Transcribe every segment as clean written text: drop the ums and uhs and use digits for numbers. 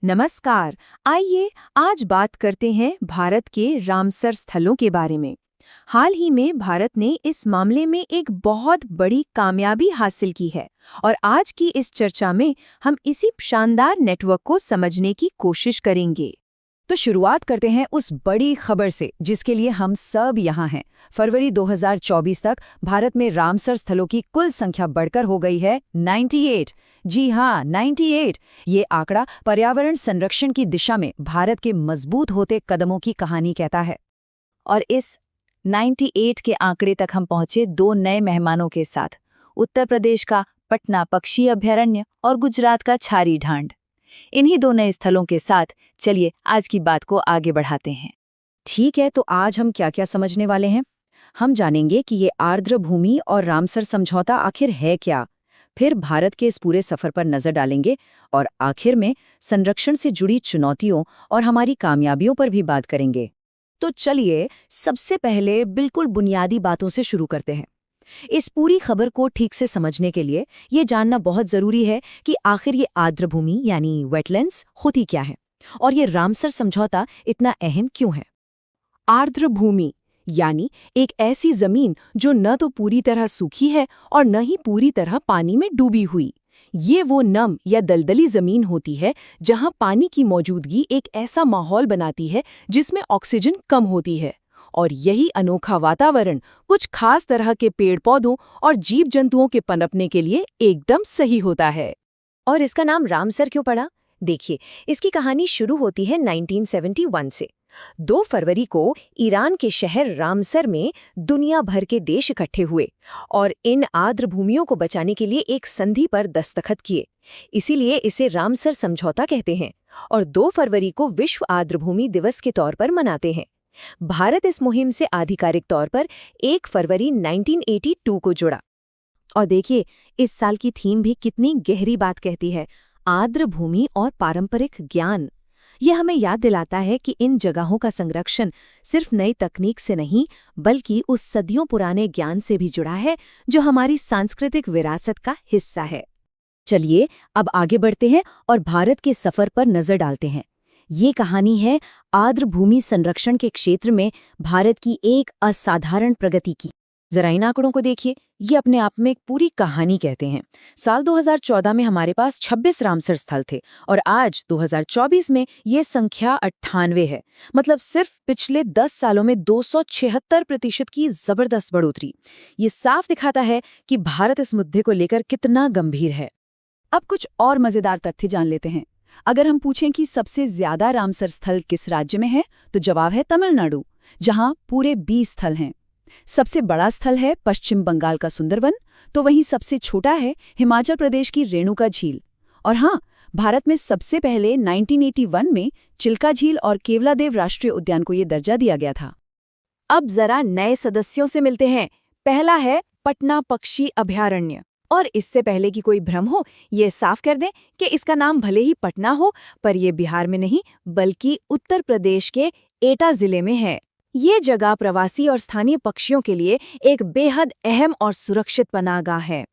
नमस्कार। आइए आज बात करते हैं भारत के रामसर स्थलों के बारे में। हाल ही में भारत ने इस मामले में एक बहुत बड़ी कामयाबी हासिल की है और आज की इस चर्चा में हम इसी शानदार नेटवर्क को समझने की कोशिश करेंगे। तो शुरुआत करते हैं उस बड़ी खबर से जिसके लिए हम सब यहाँ हैं। फरवरी 2024 तक भारत में रामसर स्थलों की कुल संख्या बढ़कर हो गई है 98। जी हाँ, 98। ये आंकड़ा पर्यावरण संरक्षण की दिशा में भारत के मजबूत होते कदमों की कहानी कहता है। और इस 98 के आंकड़े तक हम पहुंचे दो नए मेहमानों के साथ, उत्तर प्रदेश का पटना पक्षी अभयारण्य और गुजरात का छारी ढांड। इन्हीं दो नए स्थलों के साथ चलिए आज की बात को आगे बढ़ाते हैं। ठीक है, तो आज हम क्या क्या समझने वाले हैं? हम जानेंगे कि ये आर्द्र भूमि और रामसर समझौता आखिर है क्या, फिर भारत के इस पूरे सफर पर नजर डालेंगे और आखिर में संरक्षण से जुड़ी चुनौतियों और हमारी कामयाबियों पर भी बात करेंगे। तो चलिए सबसे पहले बिल्कुल बुनियादी बातों से शुरू करते हैं। इस पूरी खबर को ठीक से समझने के लिए ये जानना बहुत जरूरी है कि आखिर ये आर्द्र भूमि यानी वेटलैंड्स होती क्या है और ये रामसर समझौता इतना अहम क्यों है। आर्द्र भूमि यानी एक ऐसी जमीन जो न तो पूरी तरह सूखी है और न ही पूरी तरह पानी में डूबी हुई। ये वो नम या दलदली जमीन होती है जहां पानी की मौजूदगी एक ऐसा माहौल बनाती है जिसमें ऑक्सीजन कम होती है, और यही अनोखा वातावरण कुछ खास तरह के पेड़ पौधों और जीव जंतुओं के पनपने के लिए एकदम सही होता है। और इसका नाम रामसर क्यों पड़ा? देखिए, इसकी कहानी शुरू होती है 1971 से। 2 फरवरी को ईरान के शहर रामसर में दुनिया भर के देश इकट्ठे हुए और इन आर्द्र भूमियों को बचाने के लिए एक संधि पर दस्तखत किए। इसीलिए इसे रामसर समझौता कहते हैं और 2 फरवरी को विश्व आर्द्र भूमि दिवस के तौर पर मनाते हैं। भारत इस मुहिम से आधिकारिक तौर पर 1 फरवरी 1982 को जुड़ा। और देखिए, इस साल की थीम भी कितनी गहरी बात कहती है, आर्द्र भूमि और पारंपरिक ज्ञान। यह हमें याद दिलाता है कि इन जगहों का संरक्षण सिर्फ नई तकनीक से नहीं बल्कि उस सदियों पुराने ज्ञान से भी जुड़ा है जो हमारी सांस्कृतिक विरासत का हिस्सा है। चलिए अब आगे बढ़ते हैं और भारत के सफर पर नजर डालते हैं। ये कहानी है आर्द्र भूमि संरक्षण के क्षेत्र में भारत की एक असाधारण प्रगति की। जरा इन आंकड़ों को देखिए, ये अपने आप में एक पूरी कहानी कहते हैं। साल 2014 में हमारे पास 26 रामसर स्थल थे और आज 2024 में ये संख्या 98 है। मतलब सिर्फ पिछले 10 सालों में 276% की जबरदस्त बढ़ोतरी। ये साफ दिखाता है कि भारत इस मुद्दे को लेकर कितना गंभीर है। अब कुछ और मजेदार तथ्य जान लेते हैं। अगर हम पूछें कि सबसे ज्यादा रामसर स्थल किस राज्य में है, तो जवाब है तमिलनाडु, जहां पूरे 20 स्थल हैं। सबसे बड़ा स्थल है पश्चिम बंगाल का सुंदरवन, तो वहीं सबसे छोटा है हिमाचल प्रदेश की रेणुका झील। और हाँ, भारत में सबसे पहले 1981 में चिल्का झील और केवलादेव राष्ट्रीय उद्यान को ये दर्जा दिया गया था। अब जरा नए सदस्यों से मिलते हैं। पहला है पटना पक्षी अभयारण्य। और इससे पहले कि कोई भ्रम हो, ये साफ कर दें कि इसका नाम भले ही पटना हो, पर यह बिहार में नहीं बल्कि उत्तर प्रदेश के एटा जिले में है। ये जगह प्रवासी और स्थानीय पक्षियों के लिए एक बेहद अहम और सुरक्षित पनाहगाह है।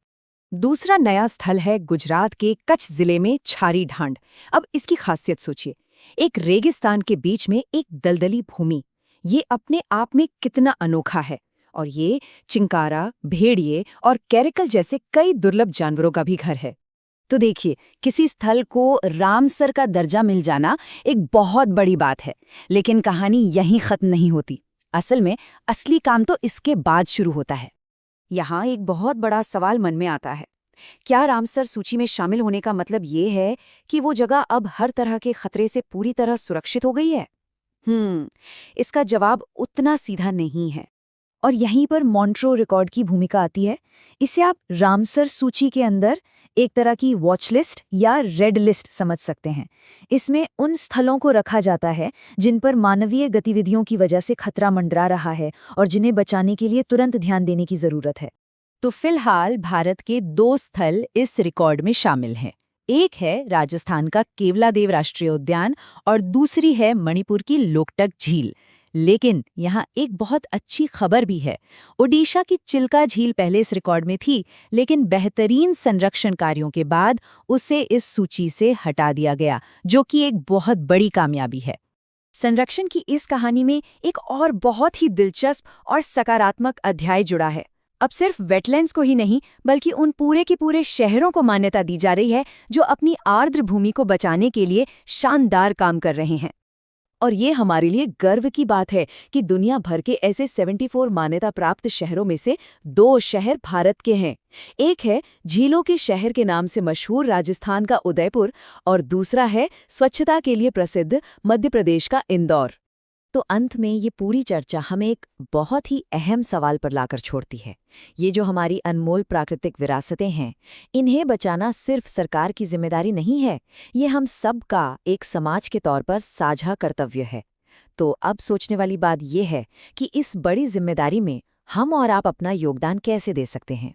दूसरा नया स्थल है गुजरात के कच्छ जिले में छारी ढांड। अब इसकी खासियत सोचिए, एक रेगिस्तान के बीच में एक दलदली भूमि। ये अपने आप में कितना अनोखा है। और ये चिंकारा, भेड़िए और कैरिकल जैसे कई दुर्लभ जानवरों का भी घर है। तो देखिए, किसी स्थल को रामसर का दर्जा मिल जाना एक बहुत बड़ी बात है, लेकिन कहानी यहीं खत्म नहीं होती। असल में असली काम तो इसके बाद शुरू होता है। यहाँ एक बहुत बड़ा सवाल मन में आता है, क्या रामसर सूची में शामिल होने का मतलब ये है कि वो जगह अब हर तरह के खतरे से पूरी तरह सुरक्षित हो गई है? इसका जवाब उतना सीधा नहीं है। और यहीं पर मॉन्ट्रो रिकॉर्ड की भूमिका आती है। इसे आप रामसर सूची के अंदर एक तरह की वॉच लिस्ट या रेड लिस्ट समझ सकते हैं। इसमें उन स्थलों को रखा जाता है जिन पर मानवीय गतिविधियों की वजह से खतरा मंडरा रहा है और जिन्हें बचाने के लिए तुरंत ध्यान देने की जरूरत है। तो फिलहाल भारत के 2 स्थल इस रिकॉर्ड में शामिल हैं। एक है राजस्थान का केवलादेव राष्ट्रीय उद्यान और दूसरी है मणिपुर की लोकटक झील। लेकिन यहाँ एक बहुत अच्छी खबर भी है। ओडिशा की चिल्का झील पहले इस रिकॉर्ड में थी, लेकिन बेहतरीन संरक्षण कार्यों के बाद उसे इस सूची से हटा दिया गया, जो कि एक बहुत बड़ी कामयाबी है। संरक्षण की इस कहानी में एक और बहुत ही दिलचस्प और सकारात्मक अध्याय जुड़ा है। अब सिर्फ वेटलैंड्स को ही नहीं, बल्कि उन पूरे के पूरे शहरों को मान्यता दी जा रही है जो अपनी आर्द्र भूमि को बचाने के लिए शानदार काम कर रहे हैं। और ये हमारे लिए गर्व की बात है कि दुनिया भर के ऐसे 74 मान्यता प्राप्त शहरों में से 2 शहर भारत के हैं। एक है झीलों के शहर के नाम से मशहूर राजस्थान का उदयपुर और दूसरा है स्वच्छता के लिए प्रसिद्ध मध्य प्रदेश का इंदौर। तो अंत में ये पूरी चर्चा हमें एक बहुत ही अहम सवाल पर लाकर छोड़ती है। ये जो हमारी अनमोल प्राकृतिक विरासतें हैं, इन्हें बचाना सिर्फ सरकार की जिम्मेदारी नहीं है, ये हम सब का एक समाज के तौर पर साझा कर्तव्य है। तो अब सोचने वाली बात ये है कि इस बड़ी जिम्मेदारी में हम और आप अपना योगदान कैसे दे सकते हैं।